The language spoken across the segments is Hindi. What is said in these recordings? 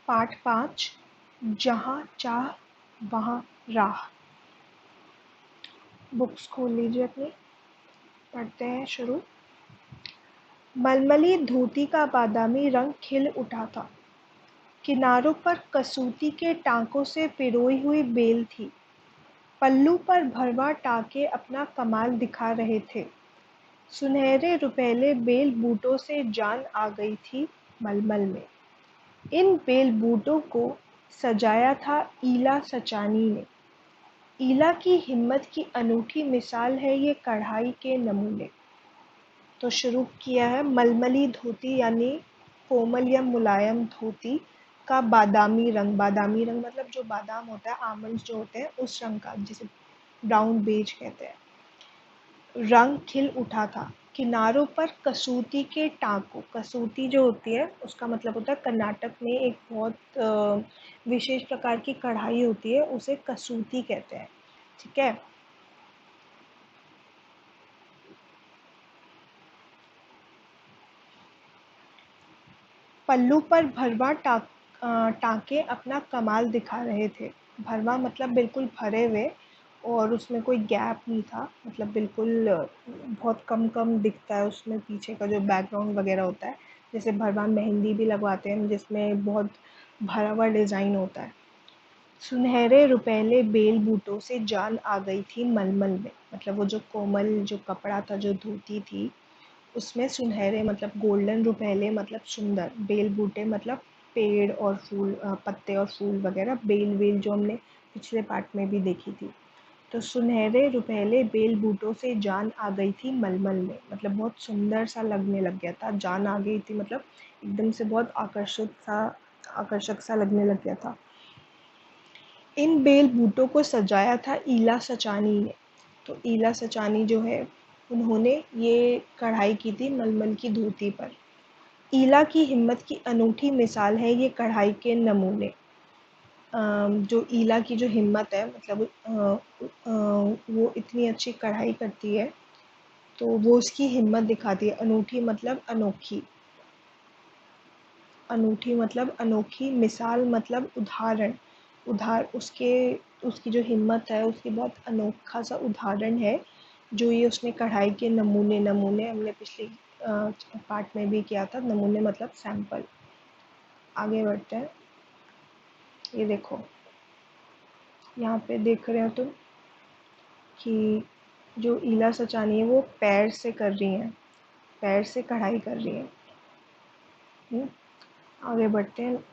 पाठ 5 जहाँ चाह वहाँ राह। बुक्स खोल लीजिए अपनी, पढ़ते हैं शुरू। मलमली धोती का बादामी रंग खिल उठा था। किनारों पर कसूती के टाँकों से पिरोई हुई बेल थी। पल्लू पर भरवा टाँके अपना कमाल दिखा रहे थे। सुनहरे रुपैले बेल बूटों से जान आ गई थी मलमल में। इन बेल बूटों को सजाया था ईला सचानी ने। ईला की हिम्मत की अनूठी मिसाल है ये कढ़ाई के नमूने। तो शुरू किया है मलमली धोती यानी कोमल या मुलायम धोती का बादामी रंग। बादामी रंग मतलब जो बादाम होता है, आमंड्स जो होते हैं उस रंग का, जिसे ब्राउन बेज कहते हैं। रंग खिल उठा था। किनारों पर कसूती के टाँकों, कसूती जो होती है उसका मतलब होता है कर्नाटक में एक बहुत विशेष प्रकार की कढ़ाई होती है, उसे कसूती कहते हैं। ठीक है। पल्लू पर भरवा टाँके अपना कमाल दिखा रहे थे। भरवा मतलब बिल्कुल भरे हुए, और उसमें कोई गैप नहीं था, मतलब बिल्कुल बहुत कम कम दिखता है उसमें पीछे का जो बैकग्राउंड वगैरह होता है। जैसे भरवा मेहंदी भी लगवाते हैं जिसमें बहुत भरा हुआ डिज़ाइन होता है। सुनहरे रुपैले बेल बूटों से जान आ गई थी मलमल में, मतलब वो जो कोमल जो कपड़ा था, जो धोती थी, उसमें सुनहरे मतलब गोल्डन रुपैले मतलब सुंदर, बेल बूटे मतलब पेड़ और फूल, पत्ते और फूल वगैरह, बेल वेल जो हमने पिछले पार्ट में भी देखी थी। तो सुनहरे रुपैले बेल बूटों से जान आ गई थी मलमल में, मतलब बहुत सुंदर सा लगने लग गया था। जान आ गई थी मतलब एकदम से बहुत आकर्षक सा लगने लग गया था। इन बेल बूटों को सजाया था ईला सचानी ने। तो ईला सचानी जो है, उन्होंने ये कढ़ाई की थी मलमल की धोती पर। ईला की हिम्मत की अनूठी मिसाल है ये कढ़ाई के नमूने। जो ईला की जो हिम्मत है, मतलब वो इतनी अच्छी कढ़ाई करती है, तो वो उसकी हिम्मत दिखाती है। अनूठी मतलब अनोखी, अनूठी मतलब अनोखी, मिसाल मतलब उदाहरण, उसकी जो हिम्मत है उसकी बहुत अनोखा सा उदाहरण है जो ये उसने कढ़ाई के नमूने, नमूने हमने पिछले पार्ट में भी किया था, नमूने मतलब सैंपल। आगे बढ़ते हैं। ये देखो, यहाँ पे देख रहे हो तुम कि जो ईला सचानी है वो पैर से कर रही हैं, पैर से कढ़ाई कर रही हैं। आगे बढ़ते हैं।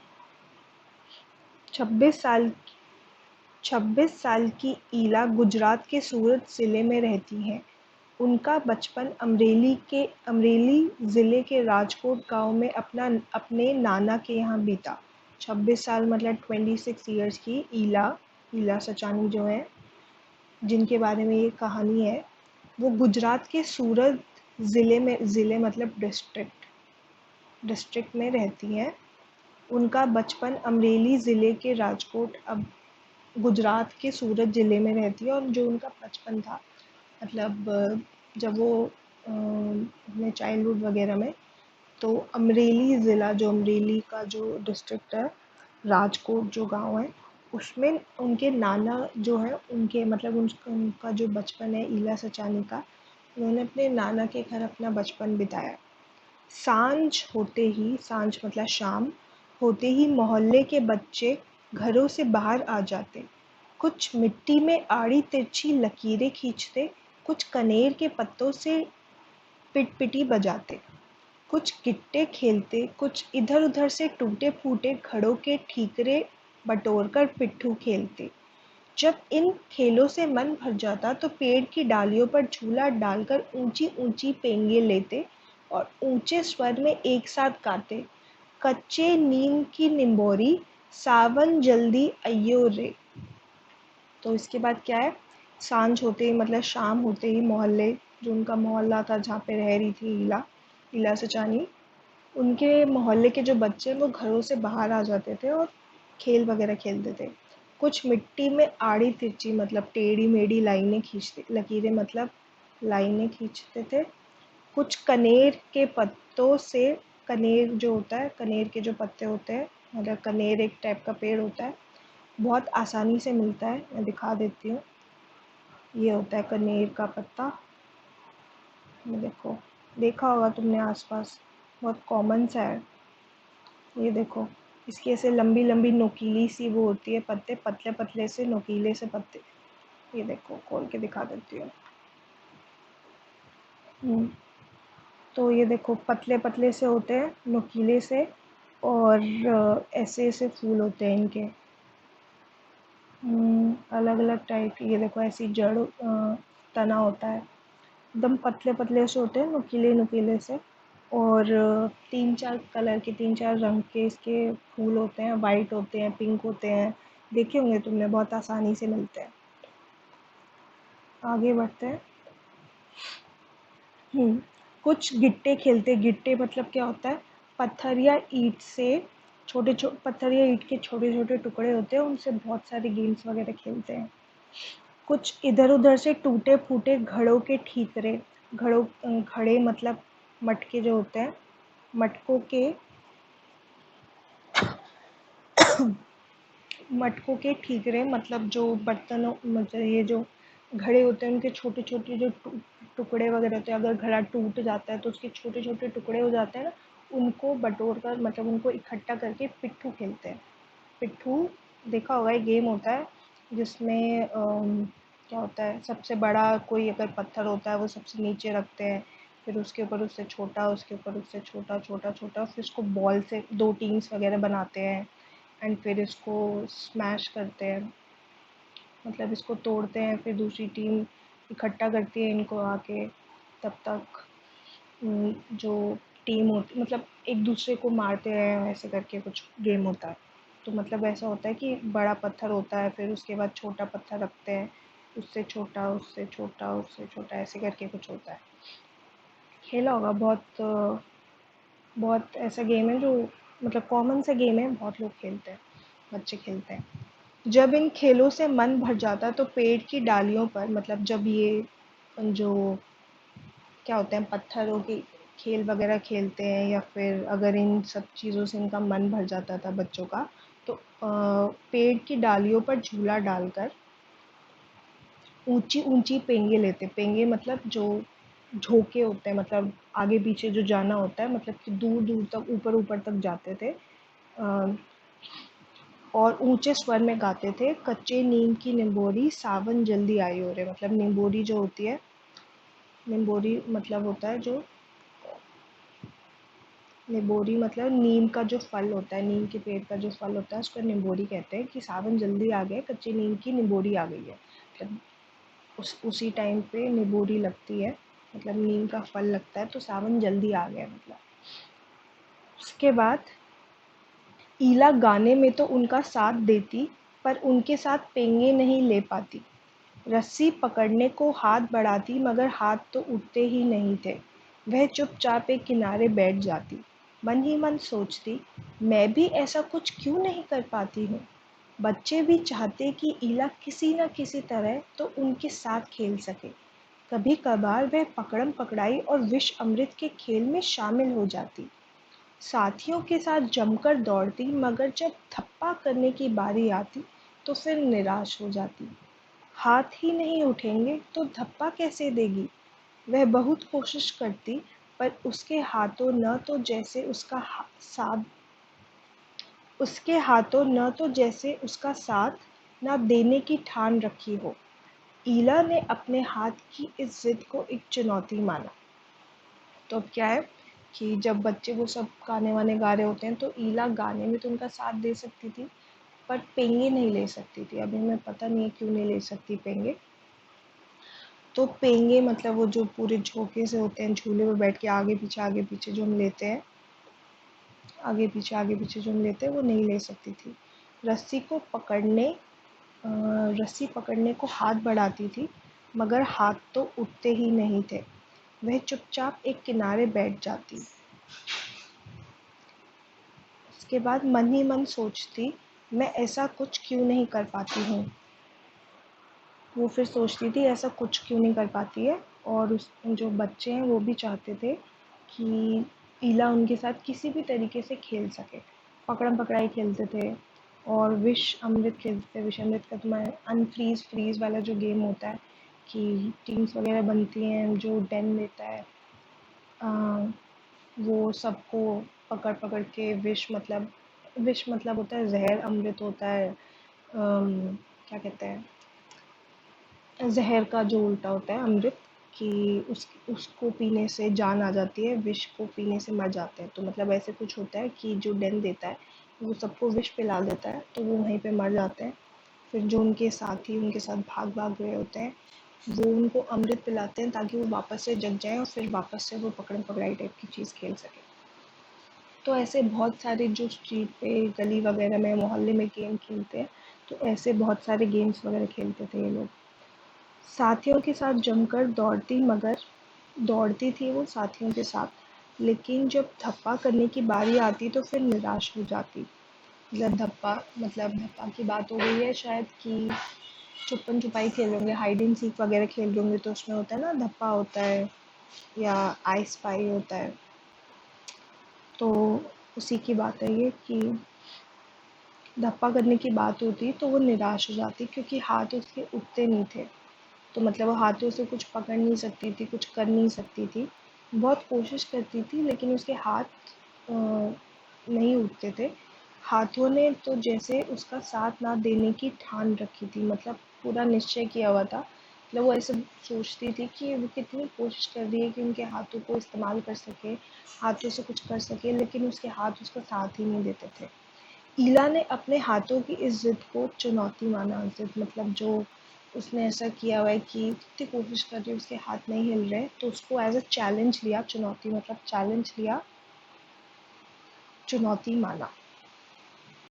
26 साल 26 साल की ईला गुजरात के सूरत ज़िले में रहती हैं। उनका बचपन अमरेली ज़िले के राजकोट गांव में अपने नाना के यहाँ बीता। 26 साल मतलब 26 ईयर्स की ईला सचानी जो है, जिनके बारे में ये कहानी है, वो गुजरात के सूरत ज़िले मतलब डिस्ट्रिक्ट में रहती हैं। उनका बचपन अमरेली ज़िले के राजकोट, अब गुजरात के सूरत ज़िले में रहती है, और जो उनका बचपन था, मतलब जब वो अपने चाइल्डहुड वगैरह में, तो अमरेली ज़िला, जो अमरेली का जो डिस्ट्रिक्ट है, राजकोट जो गांव है, उसमें उनके नाना जो है, उनके मतलब उनका जो बचपन है ईला सचानी का, उन्होंने अपने नाना के घर अपना बचपन बिताया। सांझ मतलब शाम होते ही मोहल्ले के बच्चे घरों से बाहर आ जाते। कुछ मिट्टी में आड़ी तिरछी लकीरें खींचते, कुछ कनेर के पत्तों से पिटपिटी बजाते, कुछ गिट्टे खेलते, कुछ इधर उधर से टूटे फूटे घड़ों के ठीकरे बटोरकर पिट्ठू खेलते। जब इन खेलों से मन भर जाता तो पेड़ की डालियों पर झूला डालकर ऊंची ऊंची पेंगे लेते और ऊंचे स्वर में एक साथ गाते, कच्चे नीम की निंबोरी, सावन जल्दी अयो रे। तो इसके बाद क्या है, सांझ होते ही मतलब शाम होते ही मोहल्ले, जो उनका मोहल्ला था जहाँ पे रह रही थी ईला सचानी, उनके मोहल्ले के जो बच्चे वो घरों से बाहर आ जाते थे और खेल वगैरह खेलते थे। कुछ मिट्टी में आड़ी तिरछी मतलब टेढ़ी मेढ़ी लाइनें खींचते, लकीरें मतलब लाइनें खींचते थे। कुछ कनेर के पत्तों से, कनेर जो होता है, कनेर के जो पत्ते होते हैं मतलब कनेर एक टाइप का पेड़ होता है, बहुत आसानी से मिलता है। मैं दिखा देती हूँ। ये होता है कनेर का पत्ता। ये देखो, देखा होगा तुमने आसपास, बहुत कॉमन सा है। ये देखो, इसकी ऐसे लंबी लंबी नोकीली सी वो होती है पत्ते, पतले पतले से नोकीले से पत्ते। ये देखो, खोल के दिखा देती हूँ। तो ये देखो, पतले पतले से होते हैं, नोकीले से, और ऐसे ऐसे फूल होते हैं इनके, अलग अलग टाइप। ये देखो, ऐसी जड़, तना होता है, एकदम पतले पतले से होते हैं, नुकीले नुकीले से। और तीन चार कलर के, तीन चार रंग के इसके फूल होते हैं, वाइट होते हैं, पिंक होते हैं। देखे होंगे तुमने, बहुत आसानी से मिलते हैं। आगे बढ़ते हैं। कुछ गिट्टे खेलते। गिट्टे मतलब क्या होता है, पत्थर या ईंट से, छोटे छोटे पत्थर या ईंट के छोटे छोटे टुकड़े होते हैं, उनसे बहुत सारे गेम्स वगैरह खेलते हैं। कुछ इधर उधर से टूटे फूटे घड़ों के ठीकरे। घड़े मतलब मटके जो होते हैं, मटकों के मटकों के ठीकरे मतलब जो बर्तनों, मतलब ये जो घड़े होते हैं उनके छोटे छोटे जो टुकड़े वगैरह होते हैं। अगर घड़ा टूट जाता है तो उसके छोटे छोटे टुकड़े हो जाते हैं ना, उनको बटोर कर, मतलब उनको इकट्ठा करके पिट्ठू खेलते हैं। पिट्ठू देखा होगा, एक गेम होता है जिसमें क्या होता है, सबसे बड़ा कोई अगर पत्थर होता है वो सबसे नीचे रखते हैं, फिर उसके ऊपर उससे छोटा, उसके ऊपर उससे छोटा, छोटा छोटा, फिर उसको बॉल से दो टीम्स वगैरह बनाते हैं, एंड फिर इसको स्मैश करते हैं, मतलब इसको तोड़ते हैं, फिर दूसरी टीम इकट्ठा करती है इनको आके। तब तक जो टीम होती, मतलब एक दूसरे को मारते हैं, ऐसे करके कुछ गेम होता है। तो मतलब ऐसा होता है कि बड़ा पत्थर होता है, फिर उसके बाद छोटा पत्थर रखते हैं, उससे छोटा, उससे छोटा, उससे छोटा, ऐसे करके कुछ होता है। खेला होगा, बहुत ऐसा गेम है जो, मतलब कॉमन सा गेम है, बहुत लोग खेलते हैं, बच्चे खेलते हैं। जब इन खेलों से मन भर जाता है तो पेड़ की डालियों पर, मतलब जब ये जो क्या होते हैं, पत्थरों की खेल वगैरह खेलते हैं, या फिर अगर इन सब चीज़ों से इनका मन भर जाता था बच्चों का, तो पेड़ की डालियों पर झूला डालकर ऊंची ऊंची पेंगे लेते। पेंगे मतलब जो झोंके होते हैं, मतलब आगे पीछे जो जाना होता है, मतलब कि दूर दूर तक, ऊपर ऊपर तक जाते थे। अ, और ऊंचे स्वर में गाते थे, कच्चे नीम की निंबोरी सावन जल्दी आई हो रे। मतलब निंबोरी जो होती है, निंबोरी मतलब होता है जो, निबोरी मतलब नीम का जो फल होता है, नीम के पेड़ का जो फल होता है उसको निबोरी कहते हैं। कि सावन जल्दी आ गया, कच्ची नीम की निबोरी आ गई है, मतलब उसी टाइम पे निबोरी लगती है, मतलब नीम का फल लगता है, तो सावन जल्दी आ गया मतलब। उसके बाद ईला गाने में तो उनका साथ देती, पर उनके साथ पेंगे नहीं ले पाती। रस्सी पकड़ने को हाथ बढ़ाती, मगर हाथ तो उठते ही नहीं थे। वह चुपचाप एक किनारे बैठ जाती। मन ही मन सोचती, मैं भी ऐसा कुछ क्यों नहीं कर पाती हूँ। बच्चे भी चाहते कि ईला किसी न किसी तरह तो उनके साथ खेल सके। कभी कभार वह पकड़म पकड़ाई और विष अमृत के खेल में शामिल हो जाती। साथियों के साथ जमकर दौड़ती, मगर जब थप्पा करने की बारी आती तो फिर निराश हो जाती। हाथ ही नहीं उठेंगे तो धप्पा कैसे देगी। वह बहुत कोशिश करती, पर उसके हाथों न तो जैसे उसका साथ न देने की ठान रखी हो। ईला ने अपने हाथ की इस जिद को एक चुनौती माना। तो अब क्या है कि जब बच्चे वो सब गाने वाने गा रहे होते हैं, तो ईला गाने में तो उनका साथ दे सकती थी, पर पेंगे नहीं ले सकती थी। अभी मैं पता नहीं है क्यों नहीं ले सकती पेंगे। तो पेंगे मतलब वो जो पूरे झोंके से होते हैं, झूले में बैठ के आगे पीछे जो हम लेते हैं, आगे पीछे जो हम लेते हैं, वो नहीं ले सकती थी। रस्सी को पकड़ने रस्सी पकड़ने को हाथ बढ़ाती थी, मगर हाथ तो उठते ही नहीं थे। वह चुपचाप एक किनारे बैठ जाती। उसके बाद मन ही मन सोचती, मैं ऐसा कुछ क्यों नहीं कर पाती हूँ। वो फिर सोचती थी ऐसा कुछ क्यों नहीं कर पाती है। और उस जो बच्चे हैं वो भी चाहते थे कि ईला उनके साथ किसी भी तरीके से खेल सके। पकड़म-पकड़ाई खेलते थे और विष अमृत खेलते थे। विष अमृत का तो मैं अनफ्रीज़ फ्रीज़ वाला जो गेम होता है कि टीम्स वगैरह बनती हैं, जो डेन देता है, अ, वो सबको पकड़-पकड़ के विष मतलब होता है ज़हर, अमृत होता है क्या कहते हैं, ज़हर का जो उल्टा होता है अमृत, कि उसको पीने से जान आ जाती है, विष को पीने से मर जाते हैं। तो मतलब ऐसे कुछ होता है कि जो डेन देता है वो सबको विष पिला देता है, तो वो वहीं पे मर जाते हैं। फिर जो उनके साथी उनके साथ भाग-भाग रहे होते हैं, वो उनको अमृत पिलाते हैं ताकि वो वापस से जग जाएँ और फिर वापस से वो पकड़म-पकड़ाई टाइप की चीज़ खेल सकें। तो ऐसे बहुत सारे जो स्ट्रीट पे, गली वगैरह में, मोहल्ले में गेम खेलते हैं, तो ऐसे बहुत सारे गेम्स वगैरह खेलते थे ये लोग। साथियों के साथ जमकर दौड़ती, मगर दौड़ती थी वो साथियों के साथ, लेकिन जब धप्पा करने की बारी आती तो फिर निराश हो जाती। धप्पा की बात हो गई है शायद, कि छुपन छुपाई खेल रहे होंगे, हाइड एंड सीक वगैरह खेल रहे होंगे, तो उसमें होता है ना धप्पा होता है या आई स्पाई होता है। तो उसी की बात है ये, कि धप्पा करने की बात होती तो वो निराश हो जाती क्योंकि हाथ उसके उठते नहीं थे। तो मतलब वो हाथों से कुछ पकड़ नहीं सकती थी, कुछ कर नहीं सकती थी। बहुत कोशिश करती थी लेकिन उसके हाथ नहीं उठते थे। हाथों ने तो जैसे उसका साथ ना देने की ठान रखी थी, मतलब पूरा निश्चय किया हुआ था। मतलब वो ऐसे सोचती थी कि वो कितनी कोशिश कर रही है कि उनके हाथों को इस्तेमाल कर सके, हाथों से कुछ कर सके, लेकिन उसके हाथ उसका साथ ही नहीं देते थे। ईला ने अपने हाथों की इस ज़िद को चुनौती माना। ज़िद मतलब जो उसने ऐसा किया हुआ है कि इतनी कोशिश कर रही है, उसके हाथ नहीं हिल रहे, तो उसको एज़ अ चैलेंज लिया, चुनौती मतलब चैलेंज लिया, चुनौती माना।